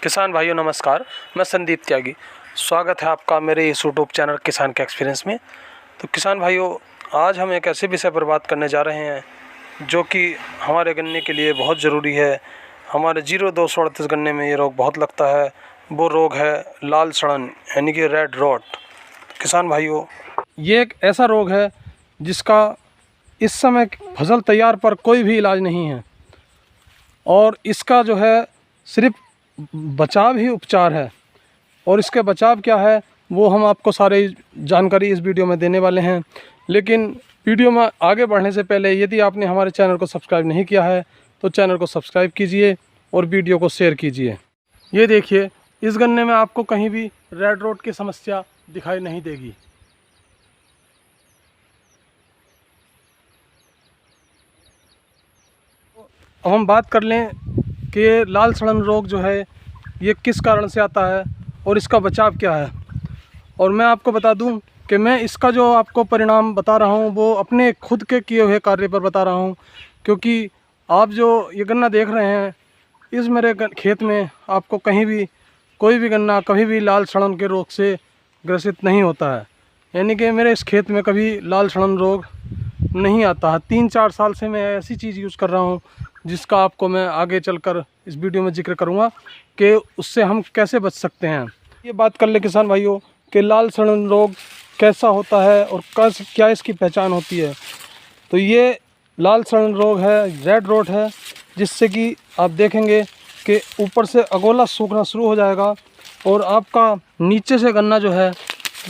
किसान भाइयों नमस्कार, मैं संदीप त्यागी। स्वागत है आपका मेरे इस यूट्यूब चैनल किसान के एक्सपीरियंस में। तो किसान भाइयों, आज हम एक ऐसे विषय पर बात करने जा रहे हैं जो कि हमारे गन्ने के लिए बहुत ज़रूरी है। हमारे 0238 गन्ने में ये रोग बहुत लगता है। वो रोग है लाल सड़न यानी कि रेड रॉट। किसान भाइयों, ये एक ऐसा रोग है जिसका इस समय फसल तैयार पर कोई भी इलाज नहीं है और इसका जो है सिर्फ बचाव ही उपचार है। और इसके बचाव क्या है वो हम आपको सारी जानकारी इस वीडियो में देने वाले हैं। लेकिन वीडियो में आगे बढ़ने से पहले यदि आपने हमारे चैनल को सब्सक्राइब नहीं किया है तो चैनल को सब्सक्राइब कीजिए और वीडियो को शेयर कीजिए। ये देखिए, इस गन्ने में आपको कहीं भी रेड रॉट की समस्या दिखाई नहीं देगी। अब हम बात कर लें कि लाल सड़न रोग जो है ये किस कारण से आता है और इसका बचाव क्या है। और मैं आपको बता दूं कि मैं इसका जो आपको परिणाम बता रहा हूं वो अपने खुद के किए हुए कार्य पर बता रहा हूं, क्योंकि आप जो ये गन्ना देख रहे हैं इस मेरे खेत में आपको कहीं भी कोई भी गन्ना कभी भी लाल सड़न के रोग से ग्रसित नहीं होता है। यानी कि मेरे इस खेत में कभी लाल सड़न रोग नहीं आता है। 3-4 साल से मैं ऐसी चीज़ यूज़ कर रहा हूँ जिसका आपको मैं आगे चलकर इस वीडियो में जिक्र करूँगा कि उससे हम कैसे बच सकते हैं। ये बात कर ले किसान भाइयों कि लाल सड़न रोग कैसा होता है और क्या इसकी पहचान होती है। तो ये लाल सड़न रोग है, रेड रॉट है, जिससे कि आप देखेंगे कि ऊपर से अगोला सूखना शुरू हो जाएगा और आपका नीचे से गन्ना जो है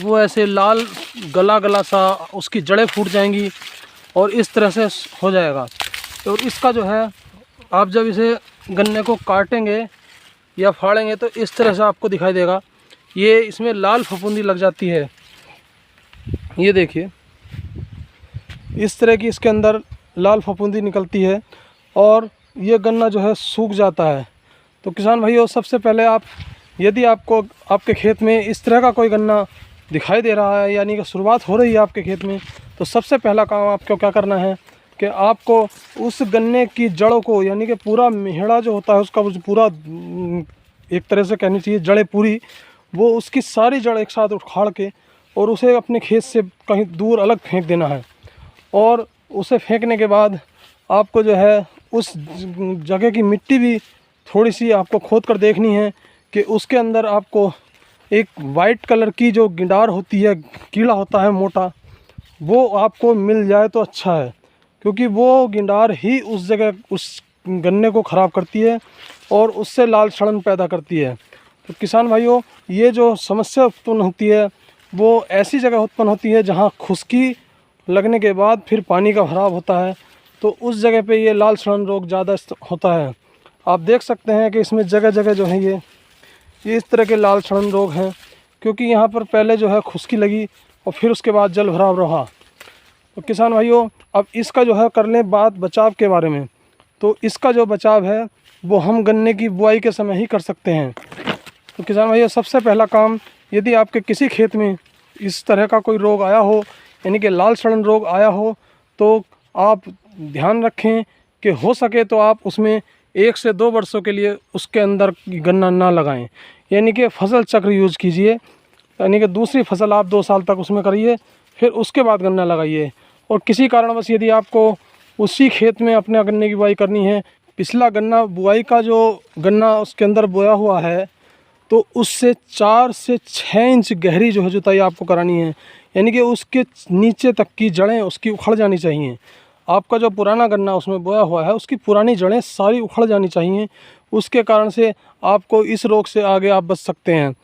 वो ऐसे लाल गला सा उसकी जड़ें फूट जाएंगी और इस तरह से हो जाएगा। और इसका जो है आप जब इसे गन्ने को काटेंगे या फाड़ेंगे तो इस तरह से आपको दिखाई देगा। ये इसमें लाल फफूंदी लग जाती है। ये देखिए, इस तरह की इसके अंदर लाल फफूंदी निकलती है और ये गन्ना जो है सूख जाता है। तो किसान भाइयों, सबसे पहले आप यदि आपको आपके खेत में इस तरह का कोई गन्ना दिखाई दे रहा है यानी कि शुरुआत हो रही है आपके खेत में, तो सबसे पहला काम आपको क्या करना है कि आपको उस गन्ने की जड़ों को यानी कि पूरा मेहड़ा जो होता है उसका पूरा एक तरह से कहनी चाहिए जड़ें पूरी, वो उसकी सारी जड़ एक साथ उखाड़ के और उसे अपने खेत से कहीं दूर अलग फेंक देना है। और उसे फेंकने के बाद आपको जो है उस जगह की मिट्टी भी थोड़ी सी आपको खोद कर देखनी है कि उसके अंदर आपको एक वाइट कलर की जो गिंडार होती है, कीड़ा होता है मोटा, वो आपको मिल जाए तो अच्छा है, क्योंकि वो गिंडार ही उस जगह उस गन्ने को ख़राब करती है और उससे लाल सड़न पैदा करती है। तो किसान भाइयों, ये जो समस्या उत्पन्न होती है वो ऐसी जगह उत्पन्न होती है जहाँ खुश्की लगने के बाद फिर पानी का भराव होता है, तो उस जगह पे ये लाल सड़न रोग ज़्यादा होता है। आप देख सकते हैं कि इसमें जगह जगह जो है ये इस तरह के लाल सड़न रोग हैं, क्योंकि यहाँ पर पहले जो है खुश्की लगी और फिर उसके बाद जल भराव रहा। तो किसान भाइयों, अब इसका जो है कर लें बात बचाव के बारे में। तो इसका जो बचाव है वो हम गन्ने की बुआई के समय ही कर सकते हैं। तो किसान भाइयों, सबसे पहला काम, यदि आपके किसी खेत में इस तरह का कोई रोग आया हो यानी कि लाल सड़न रोग आया हो, तो आप ध्यान रखें कि हो सके तो आप उसमें 1 से 2 वर्षों के लिए उसके अंदर गन्ना ना लगाएं। यानी कि फसल चक्र यूज़ कीजिए, यानी कि दूसरी फसल आप 2 साल तक उसमें करिए, फिर उसके बाद गन्ना लगाइए। और किसी कारणवश यदि आपको उसी खेत में अपने गन्ने की बुआई करनी है, पिछला गन्ना बुआई का जो गन्ना उसके अंदर बोया हुआ है तो उससे 4 से 6 इंच गहरी जो है जुताई आपको करानी है, यानी कि उसके नीचे तक की जड़ें उसकी उखड़ जानी चाहिए। आपका जो पुराना गन्ना उसमें बोया हुआ है उसकी पुरानी जड़ें सारी उखड़ जानी चाहिए। उसके कारण से आपको इस रोग से आगे आप बच सकते हैं।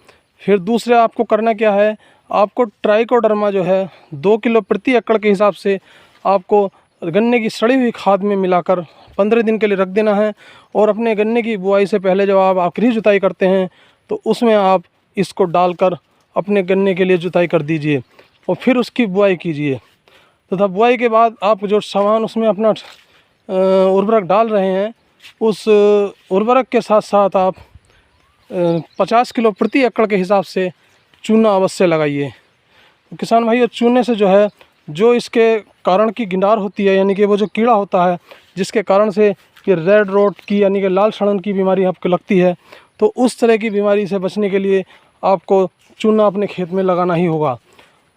फिर दूसरा आपको करना क्या है, आपको ट्राइकोडर्मा जो है 2 किलो प्रति एकड़ के हिसाब से आपको गन्ने की सड़ी हुई खाद में मिलाकर 15 दिन के लिए रख देना है। और अपने गन्ने की बुआई से पहले जब आप आखिरी जुताई करते हैं तो उसमें आप इसको डालकर अपने गन्ने के लिए जुताई कर दीजिए और फिर उसकी बुआई कीजिए। तथा बुआई के बाद आप जो सामान उसमें अपना उर्वरक डाल रहे हैं उस उर्वरक के साथ साथ आप 50 किलो प्रति एकड़ के हिसाब से चूना अवश्य लगाइए। तो किसान भाइयों, चूने से जो है जो इसके कारण की गिंडार होती है यानी कि वो जो कीड़ा होता है जिसके कारण से कि रेड रॉट की यानी कि लाल सड़न की बीमारी आपको लगती है, तो उस तरह की बीमारी से बचने के लिए आपको चूना अपने खेत में लगाना ही होगा।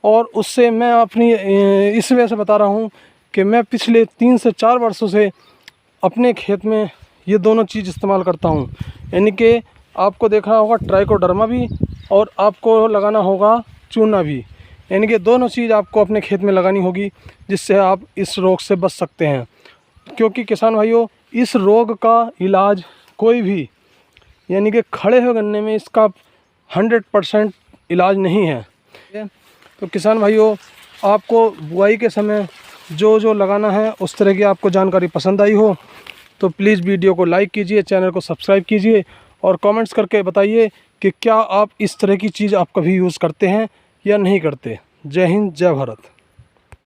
और उससे मैं अपनी इस वजह से बता रहा हूँ कि मैं पिछले 3 से 4 वर्षों से अपने खेत में ये दोनों चीज़ इस्तेमाल करता हूँ। यानी कि आपको देखना होगा ट्राइकोडर्मा भी और आपको लगाना होगा चूना भी। यानी कि दोनों चीज़ आपको अपने खेत में लगानी होगी, जिससे आप इस रोग से बच सकते हैं। क्योंकि किसान भाइयों, इस रोग का इलाज कोई भी यानी कि खड़े हुए गन्ने में इसका 100% इलाज नहीं है। तो किसान भाइयों, आपको बुआई के समय जो जो लगाना है उस तरह की आपको जानकारी पसंद आई हो तो प्लीज़ वीडियो को लाइक कीजिए, चैनल को सब्सक्राइब कीजिए और कमेंट्स करके बताइए कि क्या आप इस तरह की चीज़ आप कभी यूज़ करते हैं या नहीं करते। जय हिंद, जय भारत।